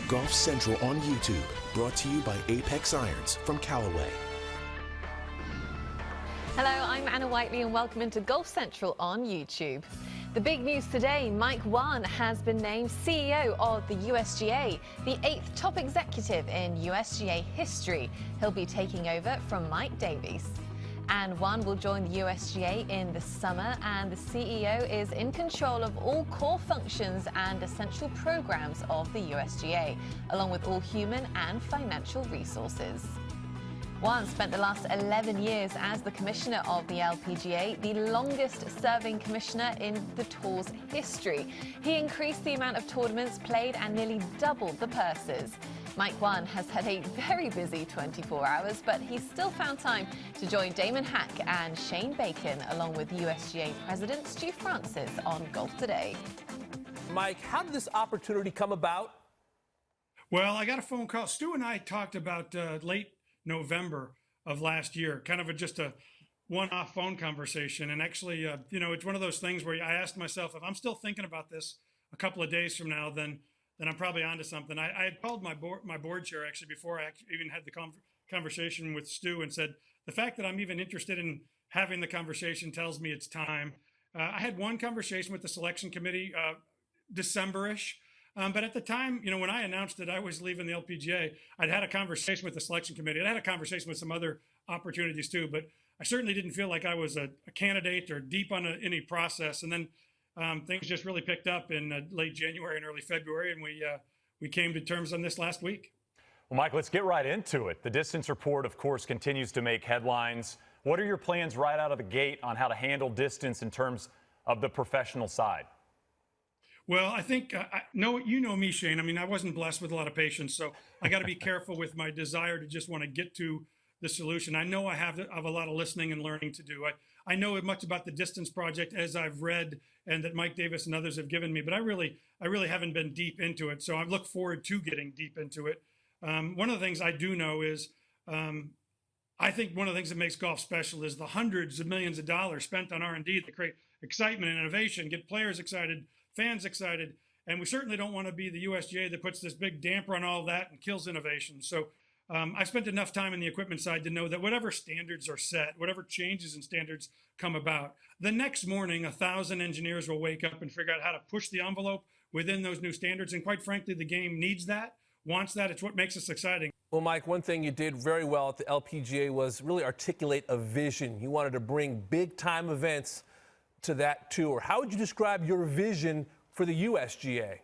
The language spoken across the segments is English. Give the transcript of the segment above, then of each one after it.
Golf Central on YouTube, brought to you by Apex Irons from Callaway. Hello, I'm Anna Whiteley and welcome into Golf Central on YouTube. The big news today, Mike Whan has been named CEO of the USGA, the 8th top executive in USGA history. He'll be taking over from Mike Davies. And Whan will join the USGA in the summer, and the CEO is in control of all core functions and essential programs of the USGA, along with all human and financial resources. Whan spent the last 11 years as the commissioner of the LPGA, the longest-serving commissioner in the tour's history. He increased the amount of tournaments played and nearly doubled the purses. Mike Whan has had a very busy 24 hours, but he's still found time to join Damon Hack and Shane Bacon, along with USGA President Stu Francis on Golf Today. Mike, how did this opportunity come about? Well, I got a phone call. Stu and I talked about late November of last year, kind of just a one-off phone conversation. And actually, it's one of those things where I asked myself, if I'm still thinking about this a couple of days from now, then I'm probably onto something. I had called my board chair actually before I even had the conversation with Stu and said, the fact that I'm even interested in having the conversation tells me it's time. I had one conversation with the selection committee December-ish. But at the time, when I announced that I was leaving the LPGA, I'd had a conversation with the selection committee. I'd had a conversation with some other opportunities too, but I certainly didn't feel like I was a candidate or deep on any process. And then things just really picked up in late January and early February, and we came to terms on this last week. Well, Mike, let's get right into it. The distance report, of course, continues to make headlines. What are your plans right out of the gate on how to handle distance in terms of the professional side? Well, I think, you know me, Shane. I mean, I wasn't blessed with a lot of patience, so I got to be careful with my desire to just want to get to the solution. I know I have a lot of listening and learning to do. I know as much about the distance project as I've read and that Mike Davis and others have given me, but I really haven't been deep into it. So I look forward to getting deep into it. One of the things I do know is I think one of the things that makes golf special is the hundreds of millions of dollars spent on R&D to create excitement and innovation, get players excited, fans excited, and we certainly don't want to be the USGA that puts this big damper on all that and kills innovation. So I've spent enough time in the equipment side to know that whatever standards are set, whatever changes in standards come about, the next morning 1,000 engineers will wake up and figure out how to push the envelope within those new standards. And quite frankly, the game needs that, wants that. It's what makes us exciting. Well, Mike, one thing you did very well at the LPGA was really articulate a vision. You wanted to bring big-time events to that tour. How would you describe your vision for the USGA?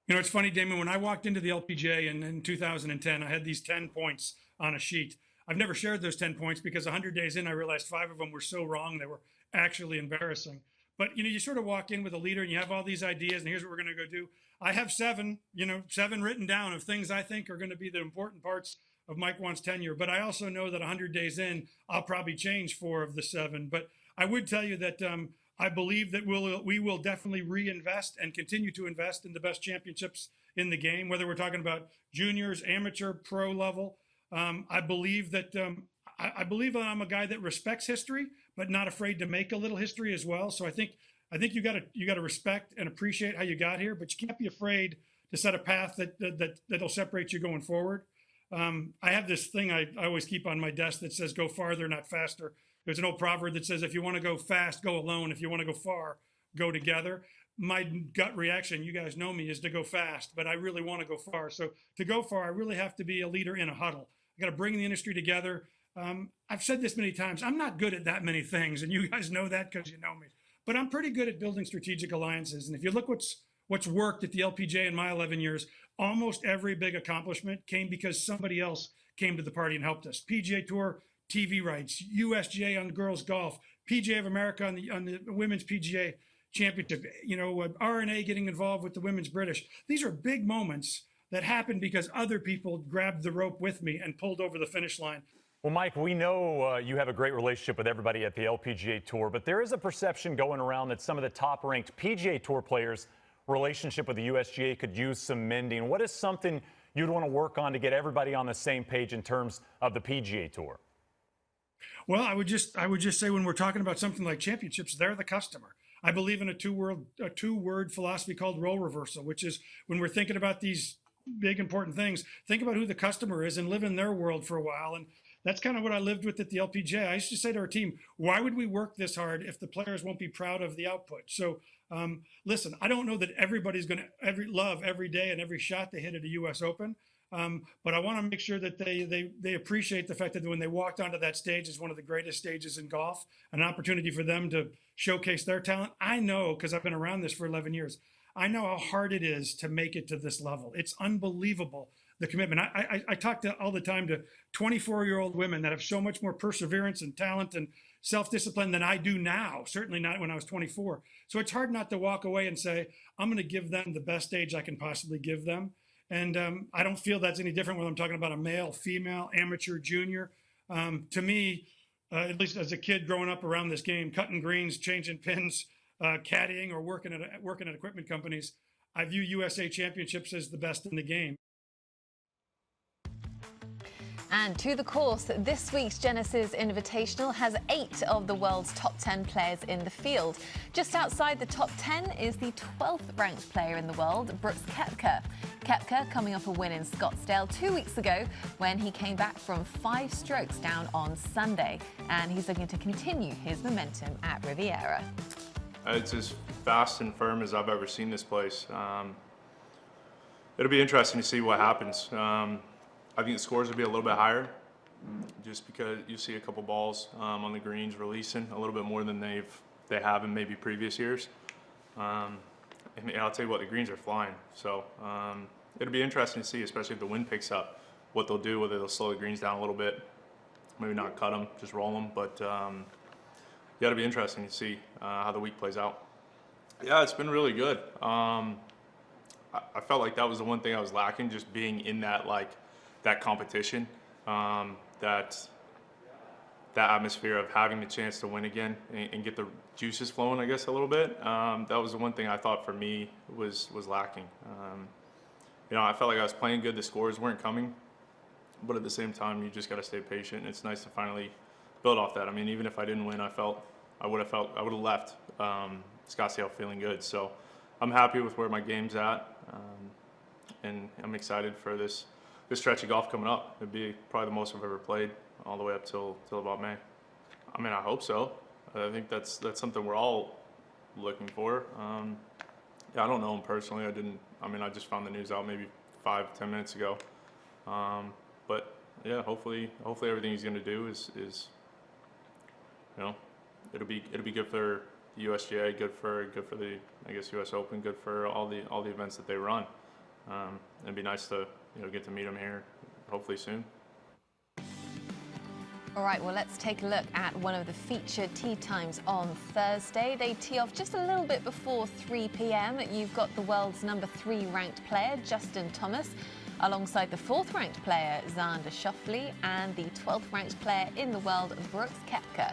It's funny, Damon, when I walked into the LPGA in 2010, I had these 10 points on a sheet. I've never shared those 10 points because 100 days in, I realized 5 of them were so wrong, they were actually embarrassing. But, you sort of walk in with a leader and you have all these ideas and here's what we're going to go do. I have 7 written down of things I think are going to be the important parts of Mike Whan's tenure. But I also know that 100 days in, I'll probably change 4 of the 7. But I would tell you that I believe that we will definitely reinvest and continue to invest in the best championships in the game, whether we're talking about juniors, amateur, pro level. I believe that I'm a guy that respects history, but not afraid to make a little history as well. So I think you got to respect and appreciate how you got here, but you can't be afraid to set a path that'll separate you going forward. I have this thing I always keep on my desk that says, "Go farther, not faster." There's an old proverb that says, if you want to go fast, go alone. If you want to go far, go together. My gut reaction, you guys know me, is to go fast, but I really want to go far. So to go far, I really have to be a leader in a huddle. I got to bring the industry together. I've said this many times. I'm not good at that many things, and you guys know that because you know me. But I'm pretty good at building strategic alliances. And if you look what's worked at the LPGA in my 11 years, almost every big accomplishment came because somebody else came to the party and helped us. PGA Tour TV rights, USGA on girls golf, PGA of America on the women's PGA championship, RNA getting involved with the women's British. These are big moments that happened because other people grabbed the rope with me and pulled over the finish line. Well, Mike, we know you have a great relationship with everybody at the LPGA Tour, but there is a perception going around that some of the top-ranked PGA Tour players' relationship with the USGA could use some mending. What is something you'd want to work on to get everybody on the same page in terms of the PGA Tour? Well, I would just say when we're talking about something like championships, they're the customer. I believe in a two-word philosophy called role reversal, which is when we're thinking about these big important things. Think about who the customer is and live in their world for a while. And that's kind of what I lived with at the LPGA. I used to say to our team, why would we work this hard if the players won't be proud of the output? So listen, I don't know that everybody's going to love every day and every shot they hit at a US Open. But I want to make sure that they appreciate the fact that when they walked onto that stage, it's one of the greatest stages in golf, an opportunity for them to showcase their talent. I know, because I've been around this for 11 years, I know how hard it is to make it to this level. It's unbelievable, the commitment. I talk all the time to 24-year-old women that have so much more perseverance and talent and self-discipline than I do now, certainly not when I was 24. So it's hard not to walk away and say, I'm going to give them the best stage I can possibly give them. And I don't feel that's any different when I'm talking about a male, female, amateur, junior. To me, at least as a kid growing up around this game, cutting greens, changing pins, caddying, or working at equipment companies, I view USA Championships as the best in the game. And to the course, this week's Genesis Invitational has 8 of the world's top 10 players in the field. Just outside the top 10 is the 12th ranked player in the world, Brooks Koepka. Koepka coming off a win in Scottsdale 2 weeks ago when he came back from 5 strokes down on Sunday. And he's looking to continue his momentum at Riviera. It's as fast and firm as I've ever seen this place. It'll be interesting to see what happens. I think the scores will be a little bit higher, just because you see a couple balls on the greens releasing a little bit more than they have in maybe previous years. And I'll tell you what, the greens are flying. So it'll be interesting to see, especially if the wind picks up, what they'll do, whether they'll slow the greens down a little bit, maybe not cut them, just roll them. But yeah, it'll be interesting to see how the week plays out. Yeah, it's been really good. I felt like that was the one thing I was lacking, just being in that that competition, that atmosphere of having the chance to win again and get the juices flowing, I guess, a little bit. That was the one thing I thought for me was lacking. You know, I felt like I was playing good. The scores weren't coming, but at the same time, you just got to stay patient. And it's nice to finally build off that. I mean, even if I didn't win, I would have left Scottsdale feeling good. So I'm happy with where my game's at, and I'm excited for this stretch of golf coming up. It'd be probably the most I've ever played, all the way up till about May. I mean, I hope so. I think that's something we're all looking for. Yeah, I don't know him personally. I just found the news out maybe 5-10 minutes ago. But yeah, hopefully everything he's going to do is you know, it'll be good for the USGA, good for the, I guess, US Open, good for all the events that they run. It'd be nice to get to meet him here, hopefully soon. All right, well, let's take a look at one of the featured tee times on Thursday. They tee off just a little bit before 3 p.m. You've got the world's number 3 ranked player, Justin Thomas, alongside the 4th ranked player, Xander Schauffele, and the 12th ranked player in the world, Brooks Koepka.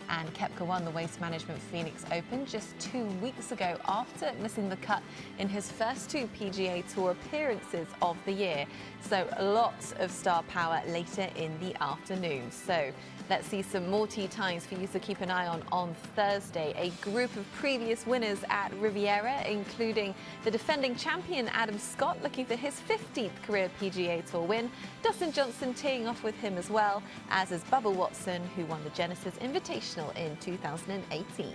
And Koepka won the Waste Management Phoenix Open just 2 weeks ago after missing the cut in his first 2 PGA Tour appearances of the year. So lots of star power later in the afternoon. So let's see some more tee times for you to keep an eye on Thursday. A group of previous winners at Riviera, including the defending champion Adam Scott, looking for his 15th career PGA Tour win. Dustin Johnson teeing off with him as well, as is Bubba Watson, who won the Genesis Invitational in 2018.